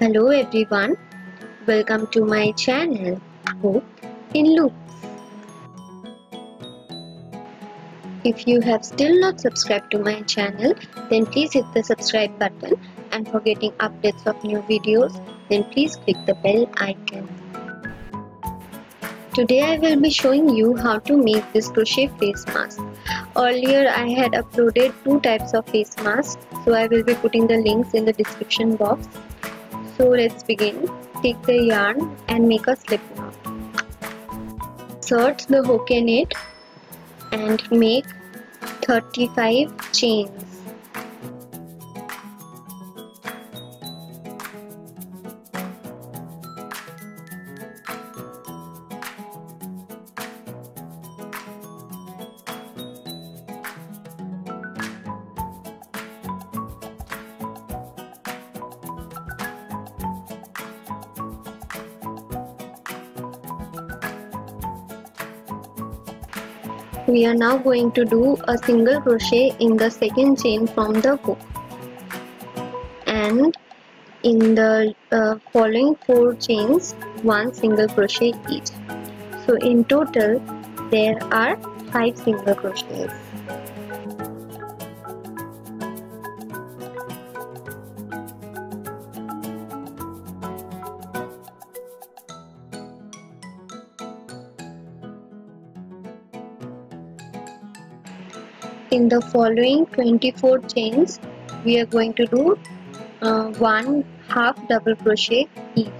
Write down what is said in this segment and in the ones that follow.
Hello everyone, welcome to my channel Hope in Loops. If you have still not subscribed to my channel, then please hit the subscribe button, and for getting updates of new videos, then please click the bell icon. Today I will be showing you how to make this crochet face mask. Earlier I had uploaded two types of face masks, so I will be putting the links in the description box. So let's begin. Take the yarn and make a slip knot. Insert the hook in it and make 35 chains. We are now going to do a single crochet in the second chain from the hook, and in the following 4 chains, 1 single crochet each. So in total there are 5 single crochets. In the following 24 chains, we are going to do 1 half double crochet each.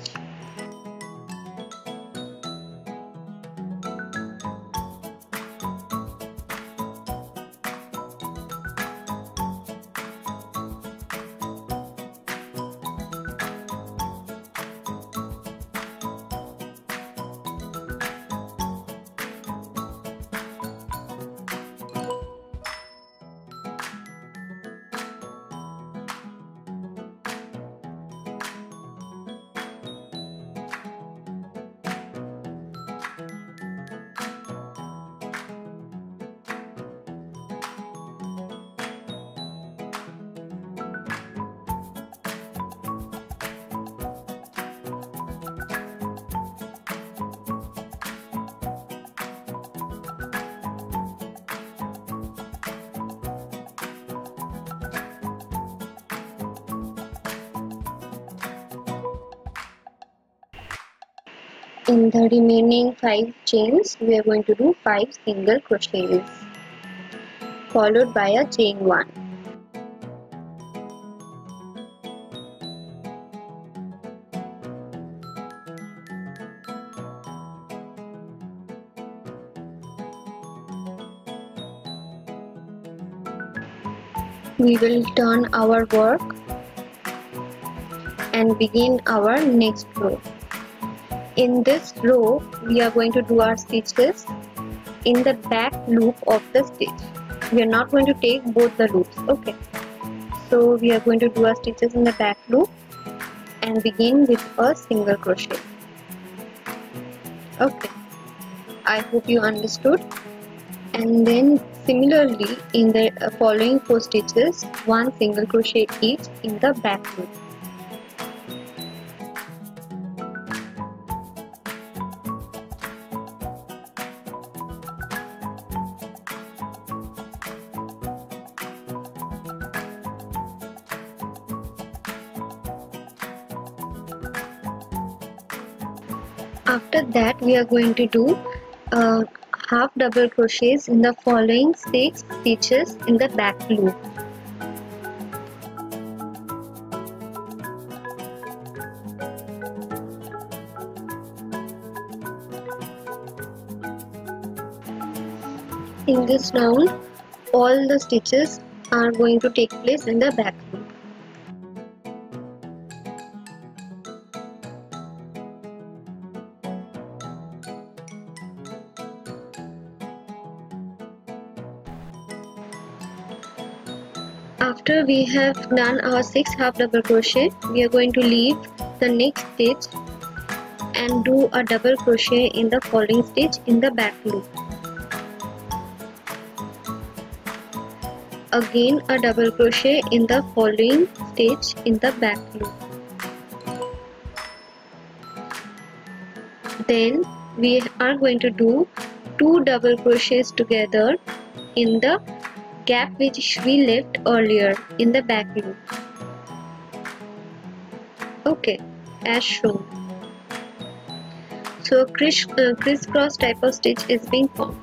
In the remaining 5 chains, we are going to do 5 single crochets, followed by a chain 1. We will turn our work and begin our next row. In this row, we are going to do our stitches in the back loop of the stitch. We are not going to take both the loops, okay? So we are going to do our stitches in the back loop and begin with a single crochet. Okay, I hope you understood. And then similarly, in the following 4 stitches, 1 single crochet each in the back loop. After that, we are going to do half double crochets in the following 6 stitches in the back loop. In this round, all the stitches are going to take place in the back loop. After we have done our 6 half double crochet, we are going to leave the next stitch and do a double crochet in the following stitch in the back loop. Again a double crochet in the following stitch in the back loop. Then we are going to do 2 double crochets together in the gap which we left earlier in the back loop. Okay, as shown. So a crisscross type of stitch is being formed.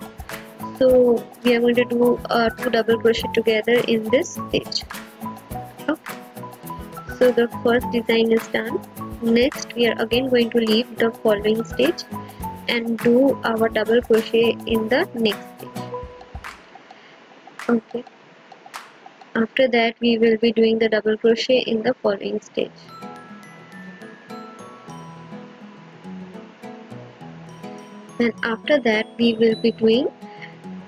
So we are going to do 2 double crochet together in this stitch. Okay. So the first design is done. Next we are again going to leave the following stitch and do our double crochet in the next stitch. Okay. After that we will be doing the double crochet in the following stitch. And after that we will be doing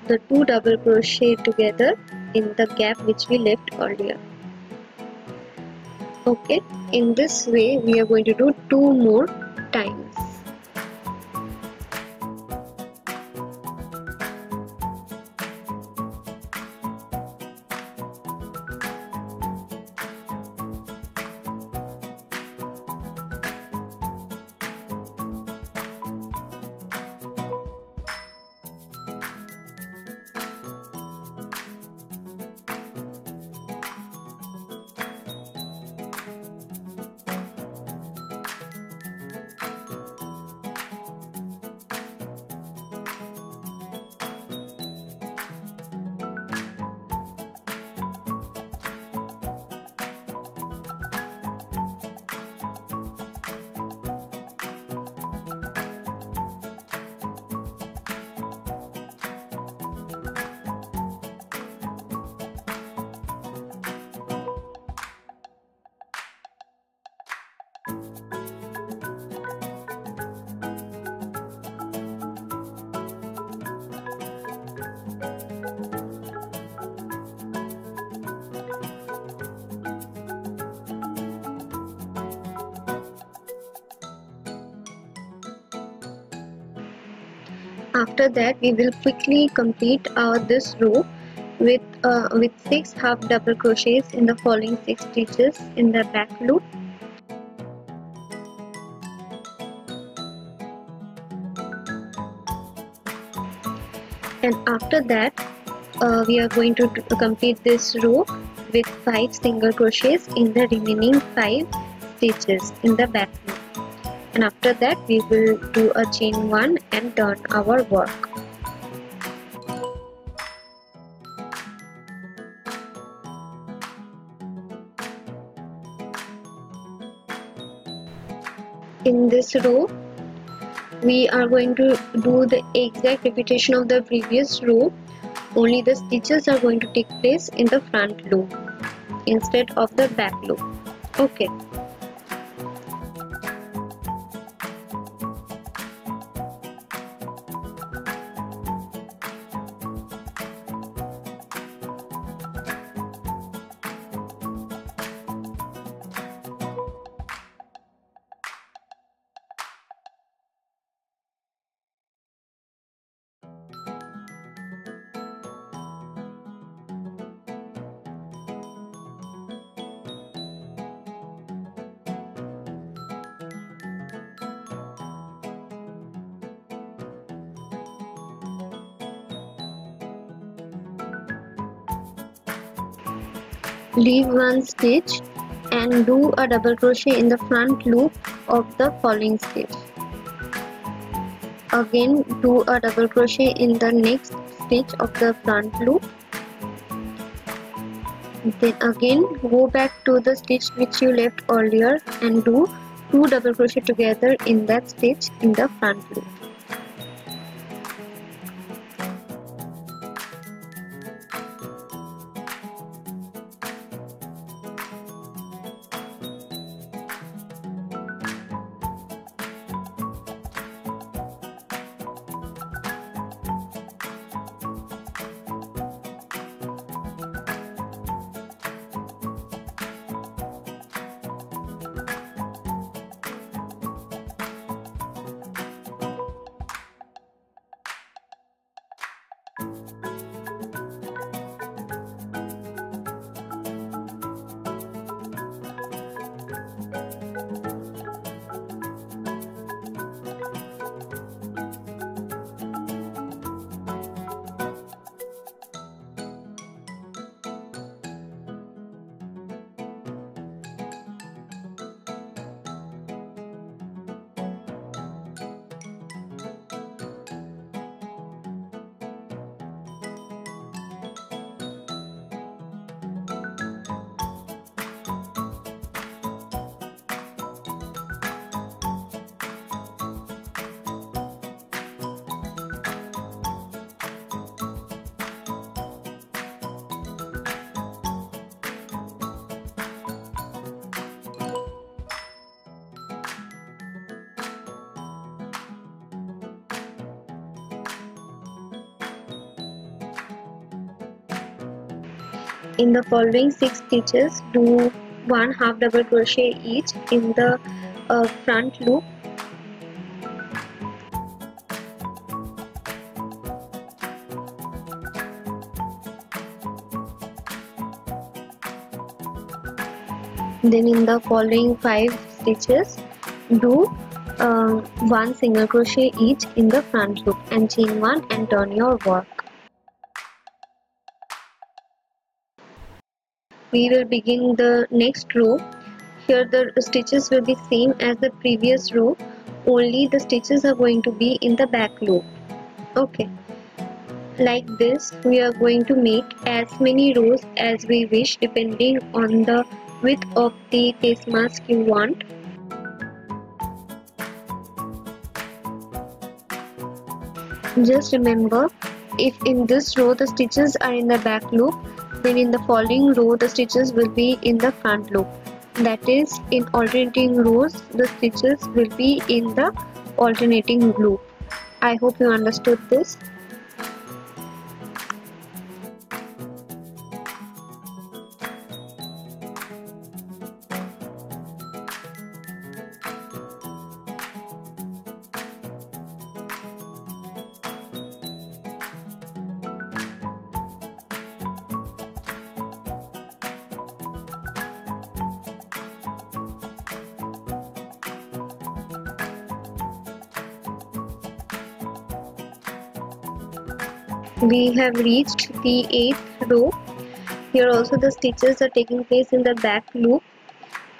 the 2 double crochet together in the gap which we left earlier. Okay, in this way we are going to do 2 more times. After that we will quickly complete this row with 6 half double crochets in the following 6 stitches in the back loop. And after that we are going to complete this row with 5 single crochets in the remaining 5 stitches in the back loop. And after that we will do a chain 1 and turn our work. In this row we are going to do the exact repetition of the previous row, only the stitches are going to take place in the front loop instead of the back loop. Okay. Leave one stitch and do a double crochet in the front loop of the following stitch. Again do a double crochet in the next stitch of the front loop. Then again go back to the stitch which you left earlier and do 2 double crochet together in that stitch in the front loop. In the following 6 stitches, do 1 half double crochet each in the front loop. Then in the following 5 stitches, do 1 single crochet each in the front loop and chain 1 and turn your work. We will begin the next row. Here the stitches will be same as the previous row, only the stitches are going to be in the back loop. Okay, like this we are going to make as many rows as we wish depending on the width of the face mask you want. Just remember, if in this row the stitches are in the back loop, then in the following row the stitches will be in the front loop. That is, in alternating rows the stitches will be in the alternating loop. I hope you understood this. We have reached the 8th row. Here also the stitches are taking place in the back loop.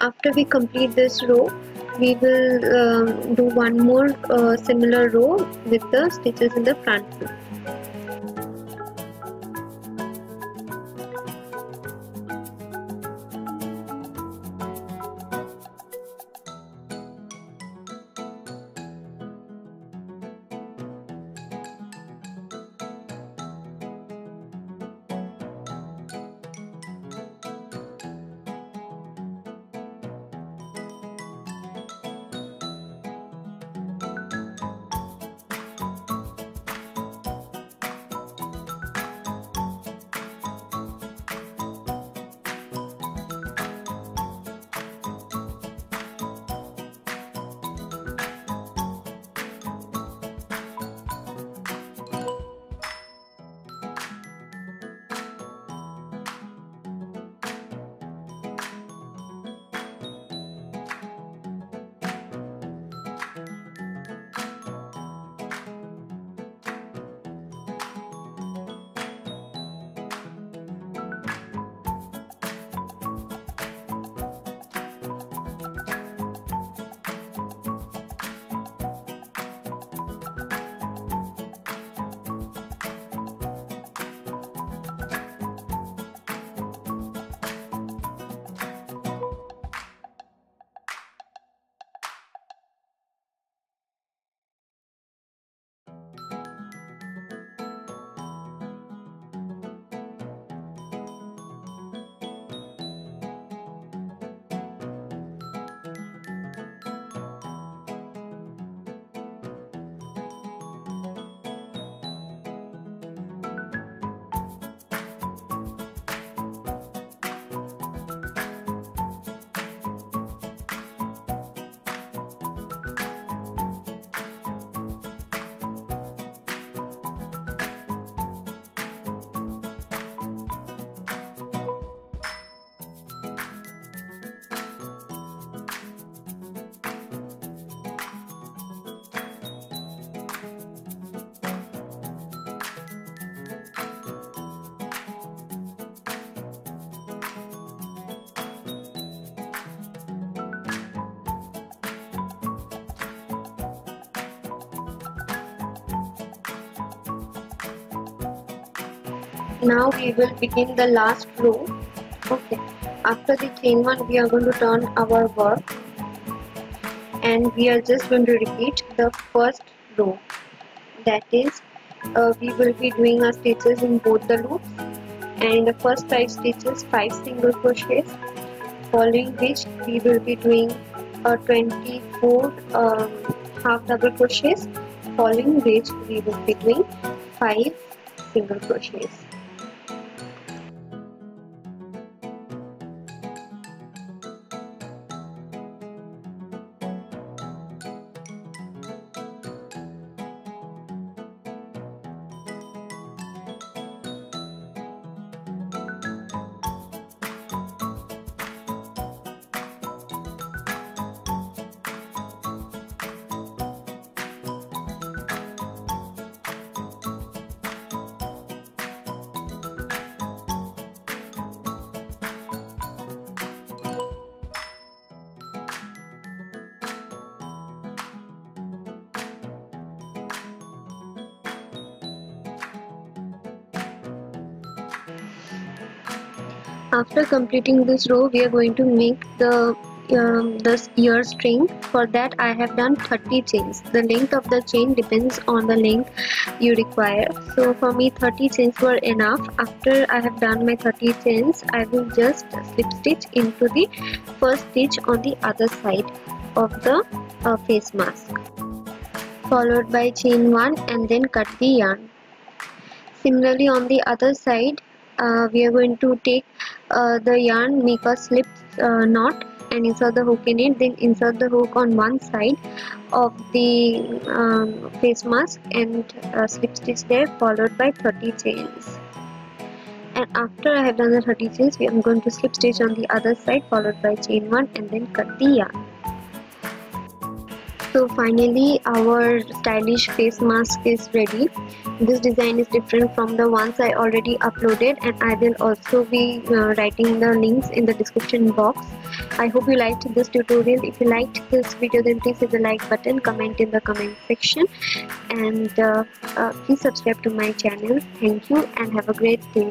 After we complete this row, we will do one more similar row with the stitches in the front loop. Now we will begin the last row. Okay, after the chain one we are going to turn our work and we are just going to repeat the first row. That is, we will be doing our stitches in both the loops, and in the first 5 stitches 5 single crochets, following which we will be doing 24 half double crochets, following which we will be doing 5 single crochets. After completing this row, we are going to make this ear string. For that I have done 30 chains. The length of the chain depends on the length you require. So for me 30 chains were enough. After I have done my 30 chains, I will just slip stitch into the first stitch on the other side of the face mask, followed by chain 1 and then cut the yarn. Similarly on the other side, we are going to take the yarn, make a slip knot and insert the hook in it, then insert the hook on one side of the face mask and slip stitch there, followed by 30 chains. And after I have done the 30 chains, we are going to slip stitch on the other side, followed by chain 1 and then cut the yarn. So finally our stylish face mask is ready. This design is different from the ones I already uploaded, and I will also be writing the links in the description box. I hope you liked this tutorial. If you liked this video, then please hit the like button, comment in the comment section, and please subscribe to my channel. Thank you and have a great day.